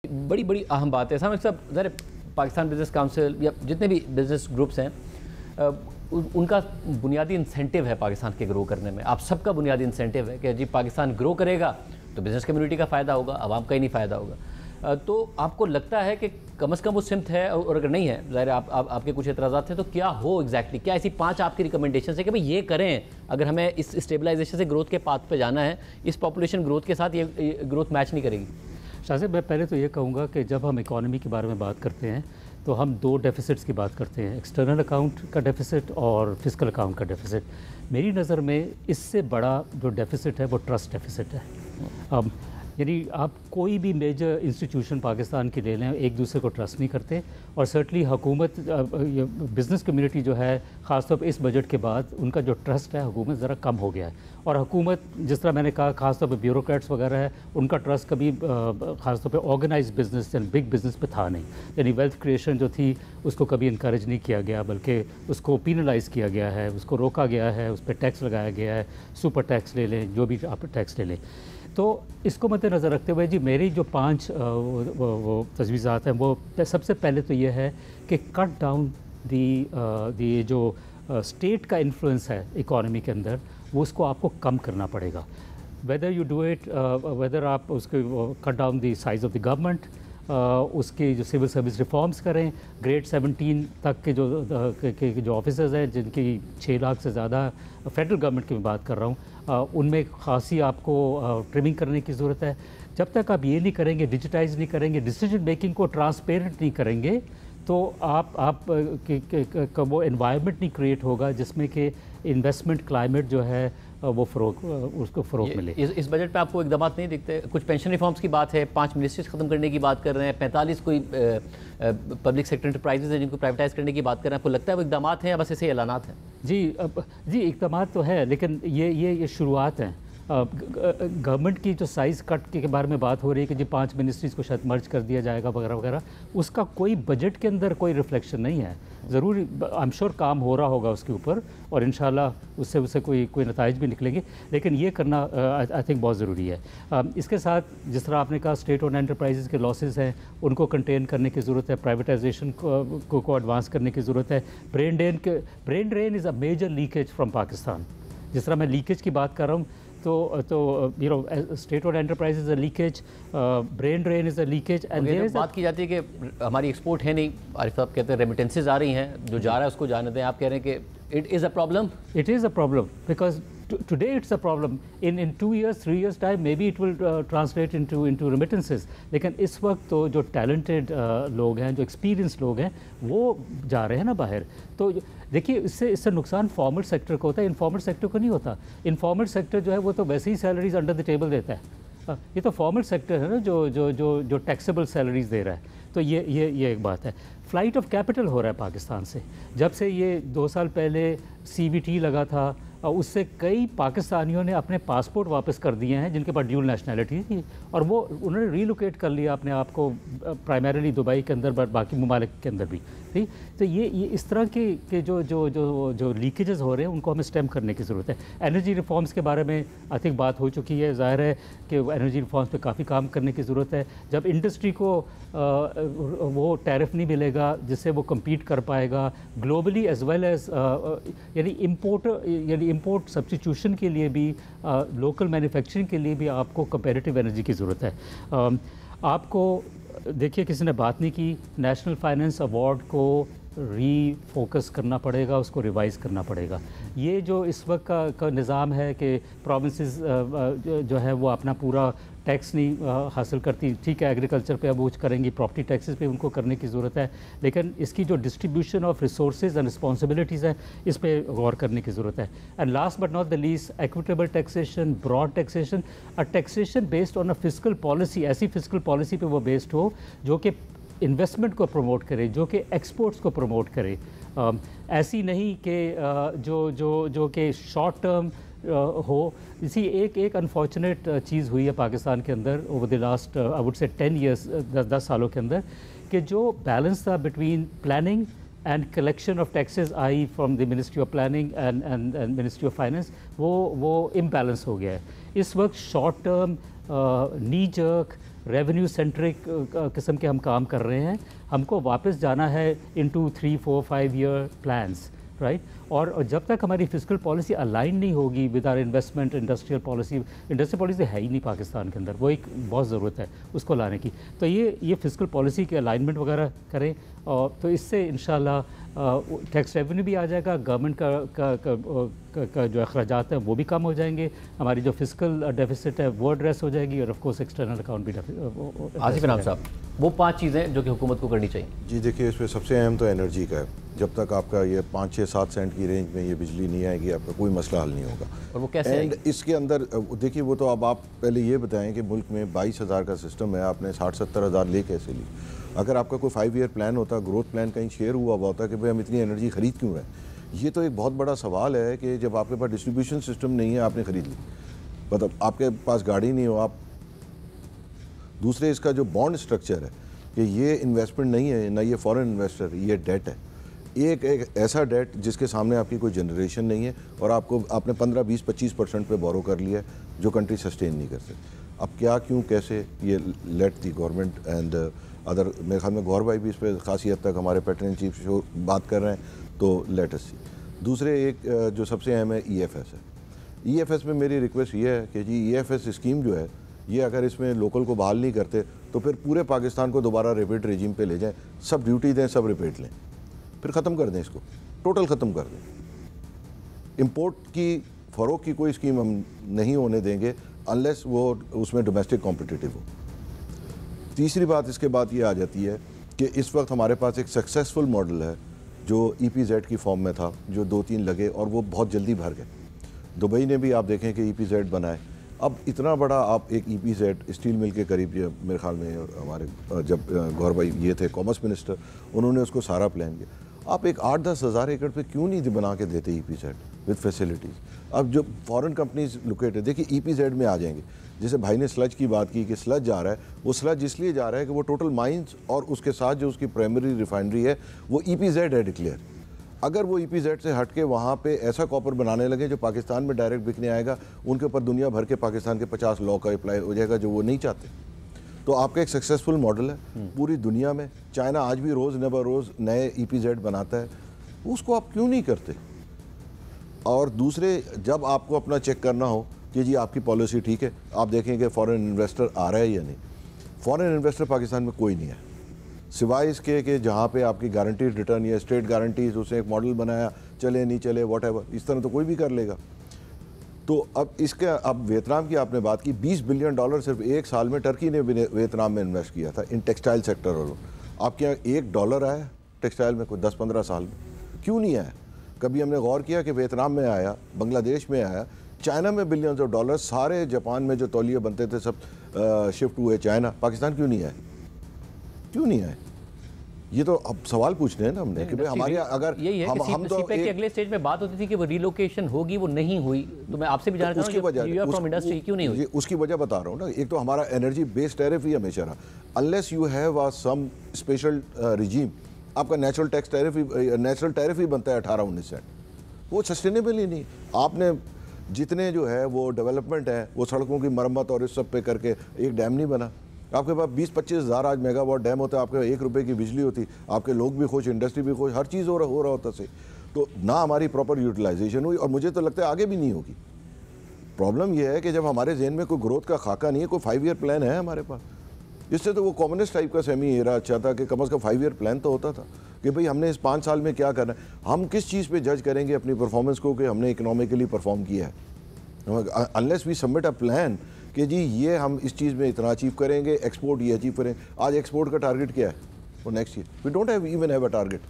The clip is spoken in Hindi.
बड़ी बड़ी अहम बात है साहब सब ज़रा पाकिस्तान बिज़नेस काउंसिल या जितने भी बिज़नेस ग्रुप्स हैं उनका बुनियादी इंसेंटिव है पाकिस्तान के ग्रो करने में। आप सबका बुनियादी इंसेंटिव है कि जी पाकिस्तान ग्रो करेगा तो बिज़नेस कम्युनिटी का फ़ायदा होगा, आवाम का ही नहीं फ़ायदा होगा। तो आपको लगता है कि कम से कम वो सिमत है, और अगर नहीं है ज़ाहिर आपके कुछ एतराज़ात हैं, तो क्या हो एग्जैक्टली क्या ऐसी 5 आपकी रिकमेंडेशन है कि भाई ये करें अगर हमें इस स्टेबलाइजेशन से ग्रोथ के पाथ पे जाना है। इस पॉपुलेशन ग्रोथ के साथ ये ग्रोथ मैच नहीं करेगी। शाहज़ेब, मैं पहले तो ये कहूँगा कि जब हम इकॉनमी के बारे में बात करते हैं तो हम 2 डेफिसिट्स की बात करते हैं, एक्सटर्नल अकाउंट का डेफिसिट और फिस्कल अकाउंट का डेफिसिट। मेरी नज़र में इससे बड़ा जो डेफिसिट है वो ट्रस्ट डेफिसिट है। अब यानी आप कोई भी मेजर इंस्टीट्यूशन पाकिस्तान की ले लें, एक दूसरे को ट्रस्ट नहीं करते, और सर्टनली हुकूमत बिज़नेस कम्युनिटी जो है ख़ासतौर पर इस बजट के बाद उनका जो ट्रस्ट है हुकूमत ज़रा कम हो गया है। और हुकूमत जिस तरह मैंने कहा ख़ासतौर पर ब्यूरोक्रेट्स वगैरह है, उनका ट्रस्ट कभी ख़ासतौर पे ऑर्गेनाइज बिज़नेस या बिग बिज़नेस पे था नहीं। यानी वेल्थ क्रिएशन जो थी उसको कभी इनकरेज नहीं किया गया, बल्कि उसको पीनलाइज़ किया गया है, उसको रोका गया है, उस पर टैक्स लगाया गया है, सुपर टैक्स ले लें, जो भी आप टैक्स ले लें। तो इसको मद्देनज़र रखते हुए जी मेरी जो 5 वो तजवीज़ात हैं, वो सबसे पहले तो ये है कि कट डाउन दी जो स्टेट का इन्फ्लुएंस है इकॉनमी के अंदर, वो उसको आपको कम करना पड़ेगा। Whether you do it, whether आप उसके cut down the size of the government, उसकी जो सिविल सर्विस रिफॉर्म्स करें, ग्रेड 17 तक के जो ऑफिसर्स हैं जिनकी 6 लाख से ज़्यादा फेडरल गवर्नमेंट की मैं बात कर रहा हूँ, उनमें खासी आपको ट्रिमिंग करने की ज़रूरत है। जब तक आप ये नहीं करेंगे, डिजिटाइज नहीं करेंगे, डिसीजन मेकिंग को ट्रांसपेरेंट नहीं करेंगे, तो आप वो एनवायरनमेंट नहीं क्रिएट होगा जिसमें कि इन्वेस्टमेंट क्लाइमेट जो है वो उसको फ़रोग़ मिले। इस बजट पे आपको इक़दाम नहीं दिखते? कुछ पेंशन रिफॉर्म्स की बात है, 5 मिनिस्ट्रीज ख़त्म करने की बात कर रहे हैं, 45 कोई पब्लिक सेक्टर इंटरप्राइजेज हैं जिनको प्राइवेटाइज करने की बात कर रहे हैं। आपको लगता है वो इक़दाम हैं या बस ऐसे ऐलानात हैं? जी इक़दाम तो है, लेकिन ये शुरुआत हैं। गवर्नमेंट की जो साइज़ कट के बारे में बात हो रही है कि जी 5 मिनिस्ट्रीज़ को शायद मर्ज कर दिया जाएगा वगैरह वगैरह, उसका कोई बजट के अंदर कोई रिफ्लेक्शन नहीं है। ज़रूर आई एम श्योर काम हो रहा होगा उसके ऊपर, और इंशाल्लाह उससे कोई नताइज भी निकलेंगे, लेकिन ये करना आई थिंक बहुत ज़रूरी है। इसके साथ जिस तरह आपने कहा स्टेट ओन एंटरप्राइजेज़ के लॉसेस हैं उनको कंटेन करने की ज़रूरत है, प्राइवेटाइजेशन को एडवांस करने की ज़रूरत है। Brain drain is a major leakage from Pakistan. जिस तरह मैं लीकेज की बात कर रहा हूँ, तो you know state own enterprise is a leakage, brain drain is a leakage. And बात की जाती है कि हमारी एक्सपोर्ट है नहीं, आरिफ साहब कहते हैं रेमिटेंसेज आ रही हैं, जो जा रहा है उसको जाने दें। आप कह रहे हैं कि it is a problem. It is a problem because today it's a problem. In 2 years 3 years time maybe it will translate into remittances. लेकिन इस वक्त तो जो talented लोग हैं, जो experienced लोग हैं, वो जा रहे हैं ना बाहर। तो देखिए इससे नुकसान फॉर्मल सेक्टर को होता है, इनफॉर्मल सेक्टर को नहीं होता। इनफॉर्मल सेक्टर जो है वो तो वैसे ही सैलरीज अंडर द टेबल देता है। ये तो फॉर्मल सेक्टर है ना जो टैक्सेबल सैलरीज दे रहा है। तो ये एक बात है। फ़्लाइट ऑफ कैपिटल हो रहा है पाकिस्तान से। जब से ये 2 साल पहले CVT लगा था, उससे कई पाकिस्तानियों ने अपने पासपोर्ट वापस कर दिए हैं जिनके पास ड्यूल नेशनैलिटी थी, और वो उन्होंने रीलोकेट कर लिया अपने आप को प्राइमरीली दुबई के अंदर, बट बाकी ममालिक के अंदर भी। ठीक, तो ये इस तरह के जो लीकेजेस हो रहे हैं उनको हमें स्टेम करने की ज़रूरत है। एनर्जी रिफॉर्म्स के बारे में आई थिंक बात हो चुकी है। ज़ाहिर है कि एनर्जी रिफॉर्म्स पे काफ़ी काम करने की ज़रूरत है। जब इंडस्ट्री को वो टैरिफ नहीं मिलेगा जिससे वो कम्पीट कर पाएगा ग्लोबली एज वेल एज, यानी इंपोर्ट सब्स्टिट्यूशन के लिए भी, लोकल मैन्युफैक्चरिंग के लिए भी आपको कंपैरेटिव एनर्जी की ज़रूरत है। आपको देखिए किसी ने बात नहीं की, नेशनल फाइनेंस अवार्ड को रीफोकस करना पड़ेगा, उसको रिवाइज़ करना पड़ेगा। ये जो इस वक्त का निज़ाम है कि प्रोविंसेस जो है वो अपना पूरा टैक्स नहीं हासिल करती, ठीक है एग्रीकल्चर पे अब वो करेंगी, प्रॉपर्टी टैक्सेस पे उनको करने की ज़रूरत है, लेकिन इसकी जो distribution of resources and responsibilities है इस पे गौर करने की ज़रूरत है। And last but not the least, equitable taxation, broad taxation, a taxation based on a fiscal policy, ऐसी फिस्कल पॉलिसी पे वो बेस्ड हो जो कि इन्वेस्टमेंट को प्रमोट करे, जो कि एक्सपोर्ट्स को प्रमोट करे। ऐसी नहीं कि जो कि शॉर्ट टर्म हो। इसी एक अनफॉर्चुनेट चीज़ हुई है पाकिस्तान के अंदर over the last I would say 10 years, 10 सालों के अंदर, कि जो बैलेंस था between planning and collection of taxes I from the ministry of planning and ministry of finance, वो इम्बैलेंस हो गया है। इस वक्त शॉर्ट टर्म नी जर्क रेवेन्यू सेंट्रिक किस्म के हम काम कर रहे हैं। हमको वापस जाना है इनटू 3, 4, 5 ईयर प्लान्स, राइट। और जब तक हमारी फिजिकल पॉलिसी अलाइन नहीं होगी with our investment industrial policy है ही नहीं पाकिस्तान के अंदर, वो एक बहुत ज़रूरत है उसको लाने की। तो ये फिजिकल पॉलिसी के अलाइनमेंट वगैरह करें, और तो इससे इंशाल्लाह टैक्स रेवेन्यू भी आ जाएगा, गवर्नमेंट का जो अखराजात हैं वो भी कम हो जाएंगे, हमारी जो फिजिकल डेफिसिट है वो एड्रेस हो जाएगी, और ऑफ कोर्स एक्सटर्नल अकाउंट भी आसिफ इनाम साहब, वो 5 चीज़ें जो कि हुकूमत को करनी चाहिए। जी देखिए, इसमें सबसे अहम तो एनर्जी का है। जब तक आपका ये 5, 6, 7 सेंट की रेंज में ये बिजली नहीं आएगी, आपका कोई मसला हल नहीं होगा। और वो कैसे एंड इसके अंदर देखिए, वो तो अब आप पहले ये बताएं कि मुल्क में 22,000 का सिस्टम है, आपने 60-70 हज़ार ले कैसे ली? अगर आपका कोई 5 ईयर प्लान होता, ग्रोथ प्लान कहीं शेयर हुआ होता कि भाई हम इतनी एनर्जी खरीद क्यों रहे हैं? ये तो एक बहुत बड़ा सवाल है कि जब आपके पास डिस्ट्रीब्यूशन सिस्टम नहीं है, आपने खरीद ली। मतलब आपके पास गाड़ी नहीं हो, आप दूसरे इसका जो बॉन्ड स्ट्रक्चर है कि ये इन्वेस्टमेंट नहीं है ना, ये फॉरेन इन्वेस्टर, ये डेट है। एक ऐसा डेट जिसके सामने आपकी कोई जनरेशन नहीं है और आपने 15, 20, 25% पे बोरो कर लिया है, जो कंट्री सस्टेन नहीं कर सकती। अब क्या, क्यों, कैसे, ये let the government and other, मेरे ख्याल में गौर भाई भी इस पर खासी हद तक हमारे पैटर्न चीफ शो बात कर रहे हैं, तो लेट अस सी। दूसरे एक जो सबसे अहम है EFS है। EFS में मेरी रिक्वेस्ट ये है कि जी EFS स्कीम जो है, ये अगर इसमें लोकल को बहाल नहीं करते तो फिर पूरे पाकिस्तान को दोबारा रिपीट रेजिम पे ले जाएं, सब ड्यूटी दें, सब रिपीट लें, फिर ख़त्म कर दें इसको, टोटल ख़त्म कर दें। इंपोर्ट की, फ़रोग की कोई स्कीम हम नहीं होने देंगे अनलेस वो उसमें डोमेस्टिक कॉम्पिटिटिव हो। तीसरी बात इसके बाद ये आ जाती है कि इस वक्त हमारे पास एक सक्सेसफुल मॉडल है जो EPZ की फॉर्म में था, जो 2-3 लगे और वो बहुत जल्दी भर गए। दुबई ने भी आप देखें कि EPZ बनाए। अब इतना बड़ा आप एक EPZ स्टील मिल के करीब, ये मेरे ख्याल में हमारे जब गौर भाई ये थे कॉमर्स मिनिस्टर, उन्होंने उसको सारा प्लान किया। आप एक 8-10 हज़ार एकड़ पे क्यों नहीं बना के देते EPZ विद फैसिलिटीज़? अब जो फॉरेन कंपनीज लोकेटेड, देखिए EPZ में आ जाएंगे। जैसे भाई ने स्लज की बात की कि स्लज जा रहा है, वो स्लज इसलिए जा रहा है कि वो टोटल माइंस और उसके साथ जो उसकी प्राइमरी रिफाइनरी है वो EPZ है डिक्लेयर। अगर वो EPZ से हट के वहाँ पे ऐसा कॉपर बनाने लगे जो पाकिस्तान में डायरेक्ट बिकने आएगा, उनके ऊपर दुनिया भर के पाकिस्तान के 50 लॉ का अप्लाई हो जाएगा, जो वो नहीं चाहते। तो आपका एक सक्सेसफुल मॉडल है पूरी दुनिया में। चाइना आज भी रोज़ रोज़ नए EPZ बनाता है, उसको आप क्यों नहीं करते? और दूसरे, जब आपको अपना चेक करना हो कि जी आपकी पॉलिसी ठीक है, आप देखें कि फॉरेन इन्वेस्टर आ रहा है या नहीं। फॉरेन इन्वेस्टर पाकिस्तान में कोई नहीं है, सिवाय इसके कि जहाँ पे आपकी गारंटीड रिटर्न या स्टेट गारंटीज, उसने एक मॉडल बनाया, चले नहीं चले व्हाटएवर, इस तरह तो कोई भी कर लेगा। तो अब इसका, अब वियतनाम की आपने बात की, $20 बिलियन सिर्फ एक साल में टर्की ने वियतनाम में इन्वेस्ट किया था इन टेक्सटाइल सेक्टर। और आपके यहाँ $1 आया टेक्सटाइल में कोई 10-15 साल में? क्यों नहीं आया? कभी हमने गौर किया कि वियतनाम में आया, बांग्लादेश में आया, चाइना में बिलियंस ऑफ डॉलर, सारे जापान में जो तौलिए बनते थे सब शिफ्ट हुए चाइना, पाकिस्तान क्यों नहीं आए? क्यों नहीं आए? ये तो अब सवाल पूछने हैं ना हमने कि भाई हमारे अगर यही है कि हम तो के अगले स्टेज में बात होती थी कि वो रिलोकेशन होगी, वो नहीं हुई। तो मैं आपसे भी जानना चाहूँगा क्यों नहीं हुई? उसकी वजह बता रहा हूँ ना। एक तो हमारा एनर्जी बेस्ड टैरिफ ही हमेशा रहा, unless you have some special regime, आपका नेचुरल टैरिफ ही बनता है 18-19 सेंट, वो सस्टेनेबल ही नहीं। आपने जितने जो है वो डेवलपमेंट है, वो सड़कों की मरम्मत और इस सब पे करके एक डैम नहीं बना। आपके पास 20-25 हज़ार आज मेगावाट डैम होता है, आपके ₹1 की बिजली होती, आपके लोग भी खुश, इंडस्ट्री भी खुश, हर चीज़ हो रहा होता से। तो ना हमारी प्रॉपर यूटिलाइजेशन हुई और मुझे तो लगता है आगे भी नहीं होगी। प्रॉब्लम यह है कि जब हमारे जहन में कोई ग्रोथ का खाका नहीं है, कोई 5 ईयर प्लान है हमारे पास। इससे तो वो कम्युनिस्ट टाइप का सेमी एरा अच्छा था कि कम अज़ कम 5 ईयर प्लान तो होता था कि भाई हमने इस 5 साल में क्या करना है। हम किस चीज़ पे जज करेंगे अपनी परफॉर्मेंस को कि हमने इकोनॉमिकली परफॉर्म किया है? Unless we submit a plan कि जी ये हम इस चीज़ में इतना अचीव करेंगे, एक्सपोर्ट ये अचीव करेंगे। आज एक्सपोर्ट का टारगेट क्या है for next year? We don't have even have a target.